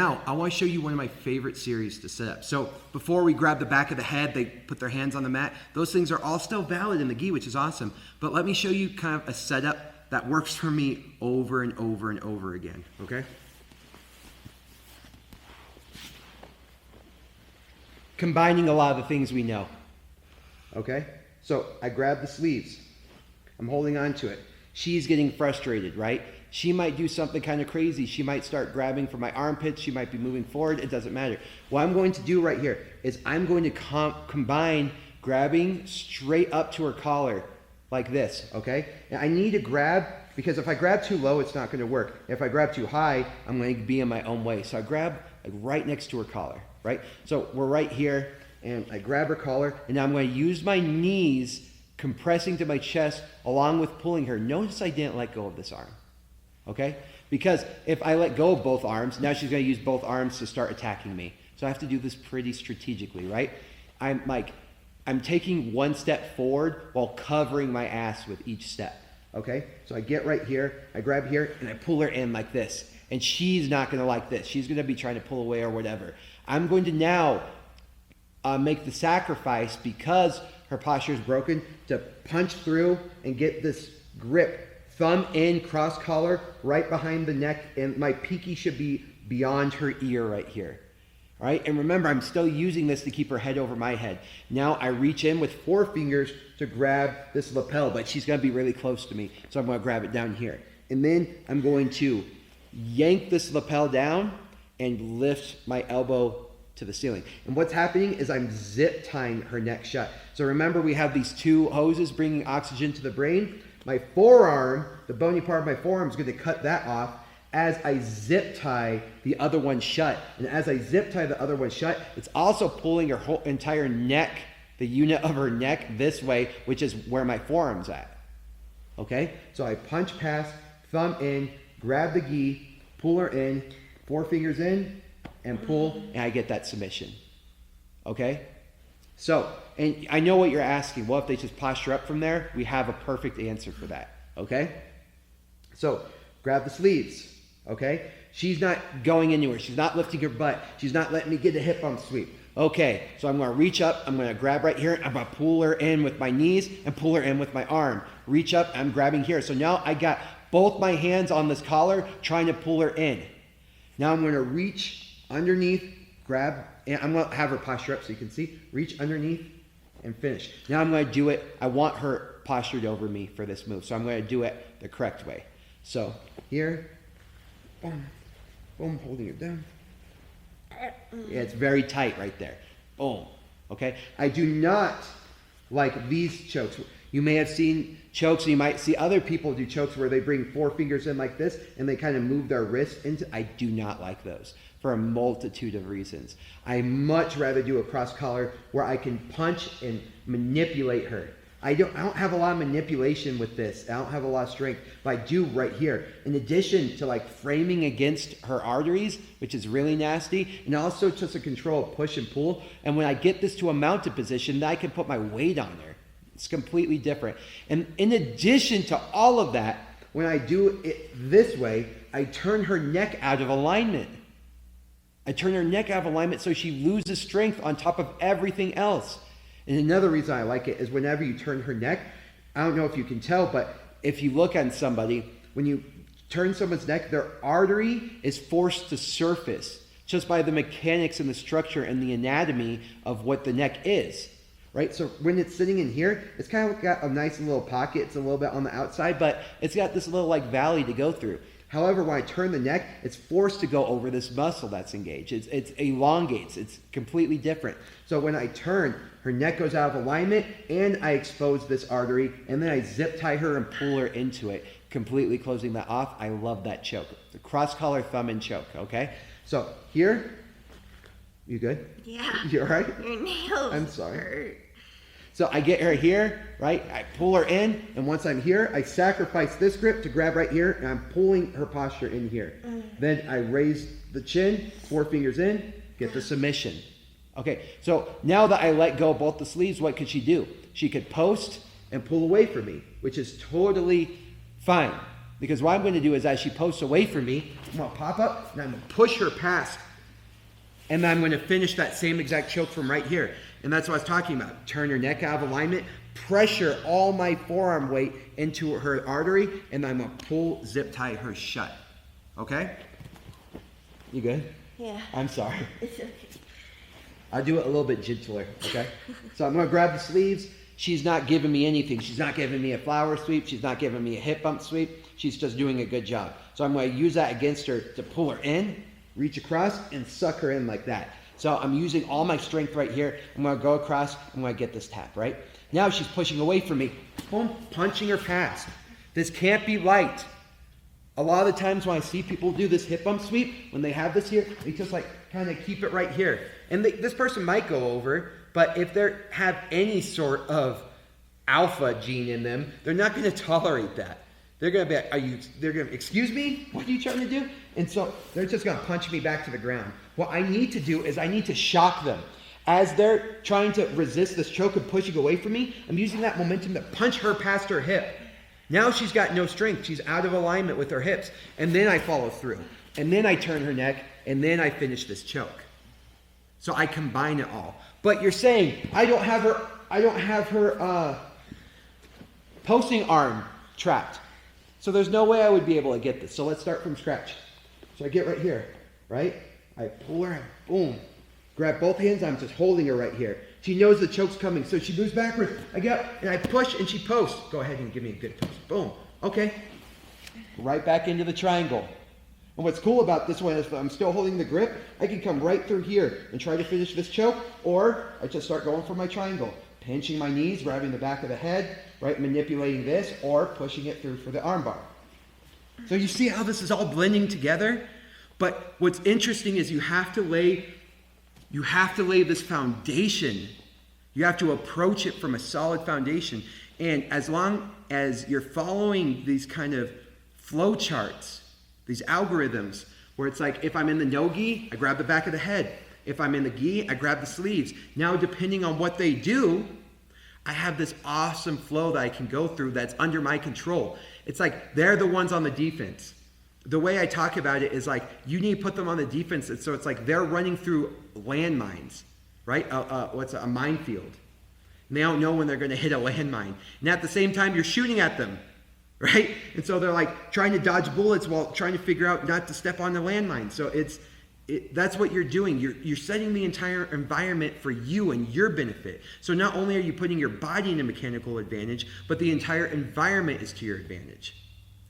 now I want to show you one of my favorite series to set up. So before we grab the back of the head, they put their hands on the mat. Those things are all still valid in the gi, which is awesome. But let me show you kind of a setup that works for me over and over and over again, okay? Combining a lot of the things we know, okay? So I grab the sleeves. I'm holding on to it. She's getting frustrated, right? She might do something kind of crazy. She might start grabbing for my armpits. She might be moving forward. It doesn't matter. What I'm going to do right here is I'm going to combine grabbing straight up to her collar like this, okay? And I need to grab, because if I grab too low, it's not going to work. If I grab too high, I'm going to be in my own way. So I grab right next to her collar, right? So we're right here, and I grab her collar, and now I'm going to use my knees compressing to my chest along with pulling her. Notice I didn't let go of this arm. Okay? Because if I let go of both arms, now she's going to use both arms to start attacking me. So I have to do this pretty strategically, right? I'm taking one step forward while covering my ass with each step. Okay? So I get right here, I grab here, and I pull her in like this. And she's not going to like this. She's going to be trying to pull away or whatever. I'm going to now make the sacrifice, because her posture is broken, to punch through and get this grip. Thumb in, cross collar, right behind the neck, and my pinky should be beyond her ear right here. All right, and remember, I'm still using this to keep her head over my head. Now I reach in with 4 fingers to grab this lapel, but she's gonna be really close to me, so I'm gonna grab it down here. And then I'm going to yank this lapel down and lift my elbow to the ceiling. And what's happening is I'm zip tying her neck shut. So remember, we have these 2 hoses bringing oxygen to the brain. My forearm, the bony part of my forearm, is going to cut that off as I zip tie the other one shut. And as I zip tie the other one shut, it's also pulling her whole entire neck, the unit of her neck, this way, which is where my forearm's at. Okay? So I punch past, thumb in, grab the gi, pull her in, 4 fingers in, and pull, and I get that submission. Okay? So, and I know what you're asking. Well, if they just posture up from there, we have a perfect answer for that, okay? So, grab the sleeves, okay? She's not going anywhere. She's not lifting her butt. She's not letting me get a hip bump sweep. Okay, so I'm going to reach up. I'm going to grab right here. I'm going to pull her in with my knees and pull her in with my arm. Reach up. I'm grabbing here. So now I got both my hands on this collar trying to pull her in. Now I'm going to reach underneath, grab, and I'm going to have her posture up so you can see. Reach underneath and finish. Now I'm going to do it. I want her postured over me for this move, so I'm going to do it the correct way. So here, boom, boom, holding it down. Yeah, it's very tight right there. Boom. Okay? I do not like these chokes. You may have seen chokes, and you might see other people do chokes where they bring 4 fingers in like this and they kind of move their wrist into. I do not like those for a multitude of reasons. I much rather do a cross collar where I can punch and manipulate her. I don't have a lot of manipulation with this. I don't have a lot of strength, but I do right here. In addition to like framing against her arteries, which is really nasty, and also just a control of push and pull. And when I get this to a mounted position, then I can put my weight on her. It's completely different. And in addition to all of that, when I do it this way, I turn her neck out of alignment. I turn her neck out of alignment so she loses strength on top of everything else. And another reason I like it is whenever you turn her neck, I don't know if you can tell, but if you look on somebody, when you turn someone's neck, their artery is forced to surface just by the mechanics and the structure and the anatomy of what the neck is, right? So when it's sitting in here, it's kind of got a nice little pocket. It's a little bit on the outside, but it's got this little like valley to go through. However, when I turn the neck, it's forced to go over this muscle that's engaged. It elongates. It's completely different. So when I turn, her neck goes out of alignment, and I expose this artery, and then I zip tie her and pull her into it, completely closing that off. I love that choke. The cross collar, thumb, and choke, okay? So here, you good? Yeah. You all right? Your nails I'm sorry. hurt. So I get her here, right? I pull her in, and once I'm here, I sacrifice this grip to grab right here, and I'm pulling her posture in here. Then I raise the chin, 4 fingers in, get the submission. Okay, so now that I let go of both the sleeves, what could she do? She could post and pull away from me, which is totally fine. Because what I'm going to do is as she posts away from me, I'm going to pop up, and I'm going to push her past And then I'm going to finish that same exact choke from right here. And that's what I was talking about. Turn her neck out of alignment, pressure all my forearm weight into her artery, and I'm going to pull, zip tie her shut. Okay? You good? Yeah. I'm sorry. It's okay. I'll do it a little bit gentler, okay? So I'm going to grab the sleeves. She's not giving me anything. She's not giving me a flower sweep. She's not giving me a hip bump sweep. She's just doing a good job. So I'm going to use that against her to pull her in, reach across, and suck her in like that. So I'm using all my strength right here. I'm going to go across. I'm going to get this tap, right? Now she's pushing away from me. Boom, punching her past. This can't be light. A lot of the times when I see people do this hip bump sweep, when they have this here, they just like kind of keep it right here. And this person might go over, but if they have any sort of alpha gene in them, they're not going to tolerate that. They're going to be like, they're going to, excuse me? What are you trying to do? And so they're just going to punch me back to the ground. What I need to do is I need to shock them. As they're trying to resist this choke and pushing away from me, I'm using that momentum to punch her past her hip. Now she's got no strength. She's out of alignment with her hips. And then I follow through. And then I turn her neck. And then I finish this choke. So I combine it all. But you're saying, I don't have her posting arm trapped. So there's no way I would be able to get this. So let's start from scratch. So I get right here, right? I pull her, boom. Grab both hands, I'm just holding her right here. She knows the choke's coming, so she moves backwards. I get up, and I push, and she posts. Go ahead and give me a good post. Boom. Okay. Right back into the triangle. And what's cool about this one is if I'm still holding the grip, I can come right through here and try to finish this choke, or I just start going for my triangle. Pinching my knees, grabbing the back of the head, right, manipulating this, or pushing it through for the armbar. So you see how this is all blending together? But what's interesting is you have to lay this foundation. You have to approach it from a solid foundation. And as long as you're following these kind of flow charts, these algorithms, where it's like, if I'm in the no-gi, I grab the back of the head. If I'm in the gi, I grab the sleeves. Now, depending on what they do, I have this awesome flow that I can go through that's under my control. It's like they're the ones on the defense. The way I talk about it is like, you need to put them on the defense. So it's like they're running through landmines, right? What's a minefield? And they don't know when they're going to hit a landmine. And at the same time, you're shooting at them, right? And so they're like trying to dodge bullets while trying to figure out not to step on the landmine. So that's what you're doing. You're setting the entire environment for you and your benefit. So not only are you putting your body in a mechanical advantage, but the entire environment is to your advantage,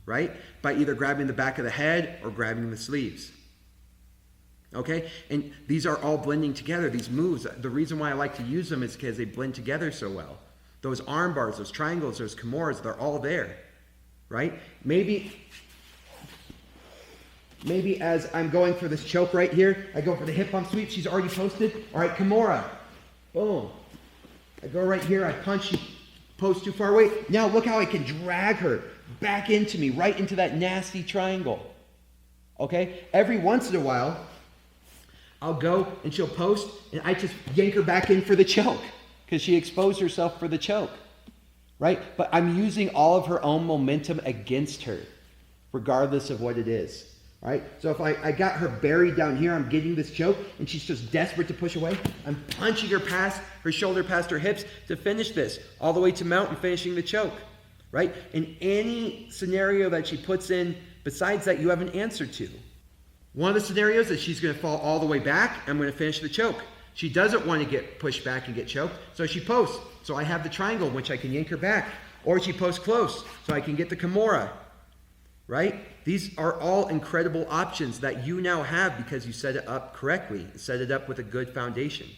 right? By either grabbing the back of the head or grabbing the sleeves. Okay? And these are all blending together, these moves. The reason why I like to use them is because they blend together so well. Those arm bars, those triangles, those kimuras, they're all there, right? Maybe as I'm going for this choke right here, I go for the hip bump sweep. She's already posted. All right, kimura. Boom. I go right here. I punch. She posts too far away. Now look how I can drag her back into me, right into that nasty triangle. Okay? Every once in a while, I'll go and she'll post, and I just yank her back in for the choke because she exposed herself for the choke. Right? But I'm using all of her own momentum against her, regardless of what it is. Right? So if I got her buried down here, I'm getting this choke, and she's just desperate to push away. I'm punching her past her shoulder, past her hips to finish this, all the way to mount and finishing the choke. Right? In any scenario that she puts in besides that, you have an answer to. One of the scenarios is she's going to fall all the way back. I'm going to finish the choke. She doesn't want to get pushed back and get choked, so she posts. So I have the triangle, which I can yank her back. Or she posts close, so I can get the kimura. Right? These are all incredible options that you now have because you set it up correctly, set it up with a good foundation.